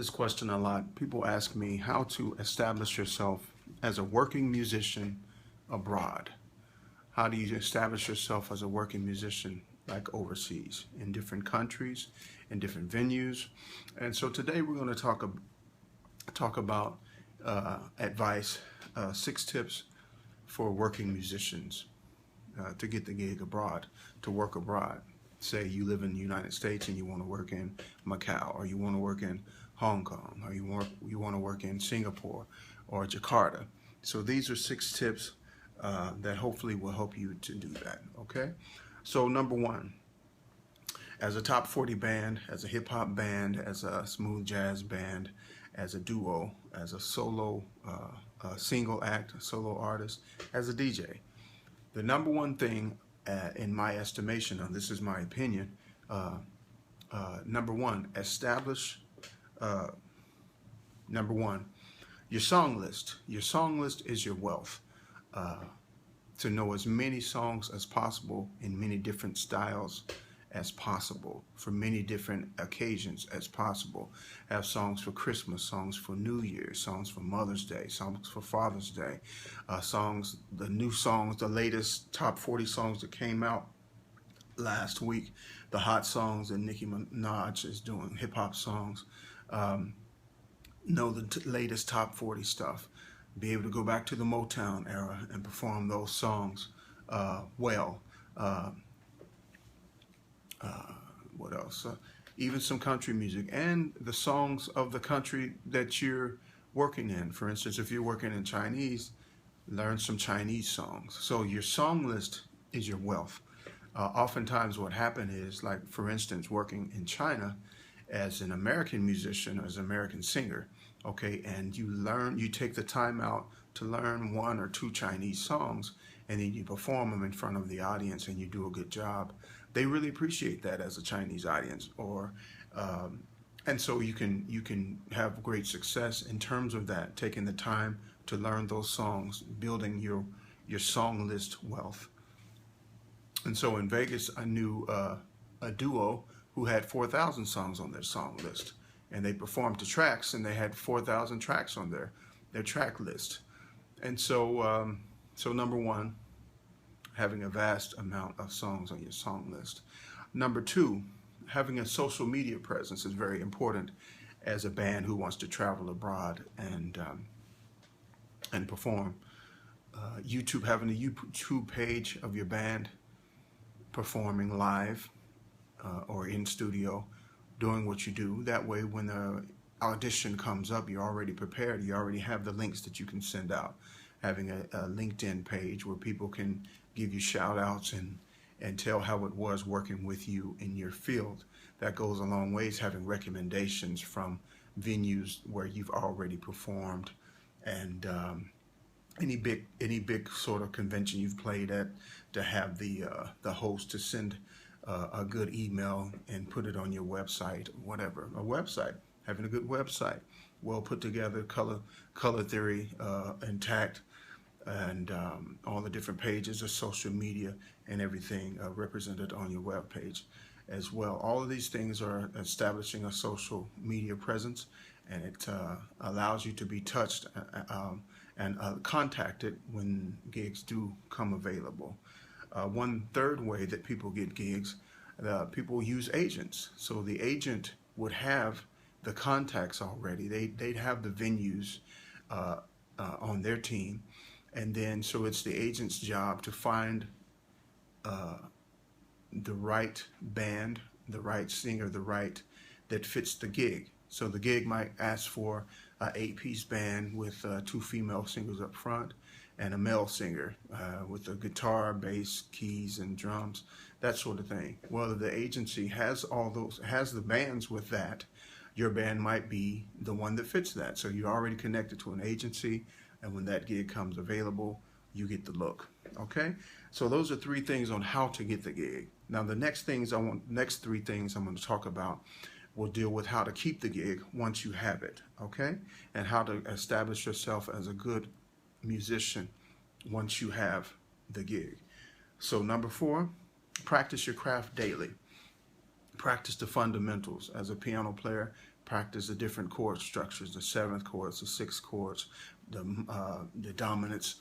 This question a lot. People ask me how to establish yourself as a working musician abroad. How do you establish yourself as a working musician like overseas in different countries, in different venues? And so today we're going to talk about advice, 6 tips for working musicians to get the gig abroad, to work abroad. Say you live in the United States and you want to work in Macau, or you want to work in Hong Kong, or you want to work in Singapore or Jakarta. So these are 6 tips that hopefully will help you to do that. Okay. So number 1, as a top 40 band, as a hip hop band, as a smooth jazz band, as a duo, as a solo, single act, a solo artist, as a DJ, the number 1 thing in my estimation, and this is my opinion, number 1, establish, number 1, your song list. Your song list is your wealth. To know as many songs as possible in many different styles as possible, for many different occasions as possible. Have songs for Christmas, songs for New Year, songs for Mother's Day, songs for Father's Day, the new songs, the latest top 40 songs that came out last week, the hot songs that Nicki Minaj is doing, hip hop songs. Know the latest top 40 stuff. Be able to go back to the Motown era and perform those songs well. What else? Even some country music and the songs of the country that you're working in. For instance, if you're working in Chinese, learn some Chinese songs. So your song list is your wealth. Oftentimes what happens is, like for instance, working in China as an American musician or as an American singer, okay, and you take the time out to learn 1 or 2 Chinese songs, and then you perform them in front of the audience and you do a good job. They really appreciate that as a Chinese audience, and so you can have great success in terms of that, taking the time to learn those songs, building your song list wealth. And so in Vegas, I knew a duo who had 4,000 songs on their song list, and they performed to tracks, and they had 4,000 tracks on their track list. And so so number 1, having a vast amount of songs on your song list. Number 2, having a social media presence is very important as a band who wants to travel abroad and perform. YouTube, having a YouTube page of your band performing live or in studio, doing what you do. That way when the audition comes up, you're already prepared. You already have the links that you can send out. Having a LinkedIn page where people can give you shout outs and tell how it was working with you in your field. That goes a long ways, having recommendations from venues where you've already performed, and any big sort of convention you've played at, to have the host to send a good email and put it on your website, whatever. A website, having a good website, well put together, color theory intact, and all the different pages of social media and everything represented on your web page as well. All of these things are establishing a social media presence, and it allows you to be touched and contacted when gigs do come available. One third way that people get gigs, people use agents. So the agent would have the contacts already. They'd have the venues on their team, and then so it's the agent's job to find the right band, the right singer, that fits the gig. So the gig might ask for an 8-piece band with 2 female singers up front and a male singer with a guitar, bass, keys, and drums, that sort of thing. Well, if the agency has the bands with that, your band might be the one that fits that. So you're already connected to an agency, and when that gig comes available, you get the look. Okay? So those are 3 things on how to get the gig. Now the next 3 things I'm going to talk about will deal with how to keep the gig once you have it, okay? And how to establish yourself as a good musician once you have the gig. So number 4, practice your craft daily. Practice the fundamentals. As a piano player, practice the different chord structures, the seventh chords, the sixth chords, the dominants,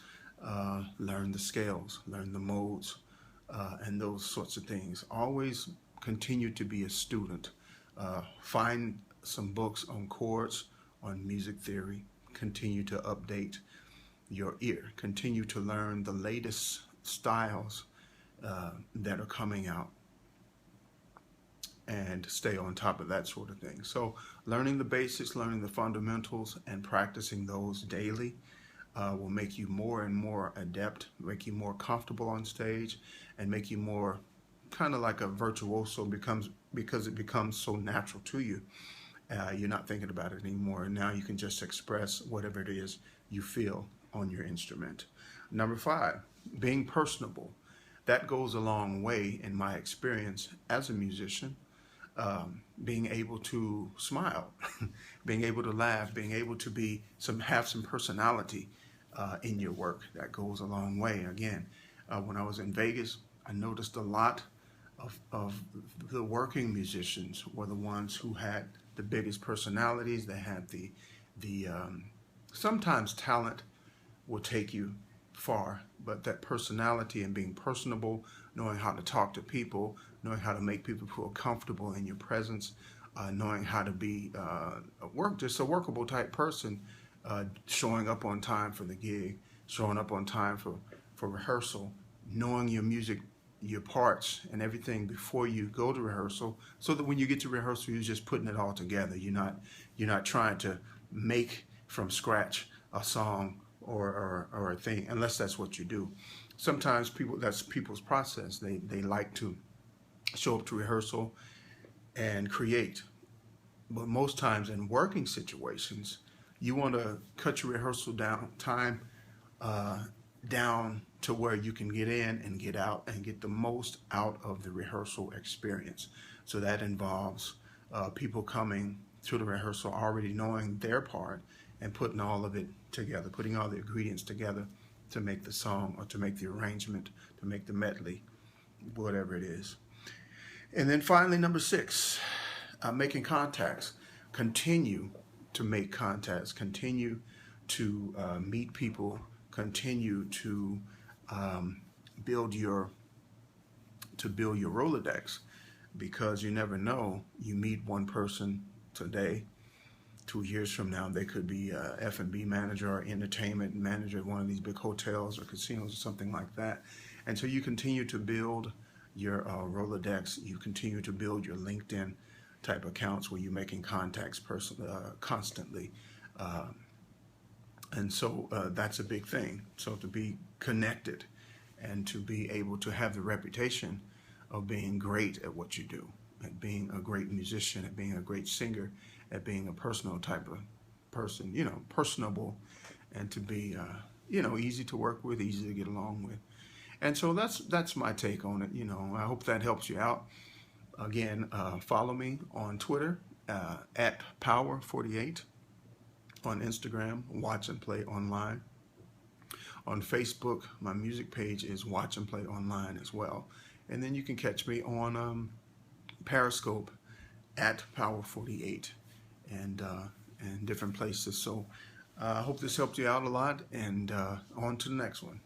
learn the scales, learn the modes, and those sorts of things. Always continue to be a student. Find some books on chords, on music theory. Continue to update your ear. Continue to learn the latest styles that are coming out, and stay on top of that sort of thing. So learning the basics, learning the fundamentals, and practicing those daily will make you more and more adept, make you more comfortable on stage, and make you more kind of like a virtuoso because it becomes so natural to you. You're not thinking about it anymore, and now you can just express whatever it is you feel on your instrument. Number 5, being personable. That goes a long way in my experience as a musician. Being able to smile, being able to laugh, being able to have some personality in your work. That goes a long way. Again, when I was in Vegas, I noticed a lot of the working musicians were the ones who had the biggest personalities. They had the sometimes talent will take you far, but that personality and being personable, knowing how to talk to people, knowing how to make people feel comfortable in your presence, knowing how to be just a workable type person, showing up on time for the gig, showing up on time for rehearsal, knowing your music, your parts and everything before you go to rehearsal, so that when you get to rehearsal, you're just putting it all together. You're not trying to make from scratch a song or a thing, unless that's what you do. Sometimes that's people's process. They like to show up to rehearsal and create. But most times in working situations, you want to cut your rehearsal time down to where you can get in and get out and get the most out of the rehearsal experience. So that involves people coming to the rehearsal already knowing their part and putting all of it together, putting all the ingredients together to make the song, or to make the arrangement, to make the medley, whatever it is. And then finally, number 6, making contacts. Continue to make contacts. Continue to meet people. Continue to build your Rolodex, because you never know. You meet one person today, 2 years from now, they could be a F&B manager or entertainment manager at one of these big hotels or casinos or something like that. And so you continue to build your Rolodex. You continue to build your LinkedIn type accounts where you're making contacts constantly. And so that's a big thing. So to be connected and to be able to have the reputation of being great at what you do, at being a great musician, at being a great singer, at being a personal type of person, personable, and to be, easy to work with, easy to get along with. And so that's my take on it. I hope that helps you out. Again, follow me on Twitter at Power48, on Instagram, WatchAndPlayOnline. On Facebook, my music page is Watch and Play Online as well. And then you can catch me on Periscope at Power48 and different places. So I hope this helped you out a lot, and on to the next one.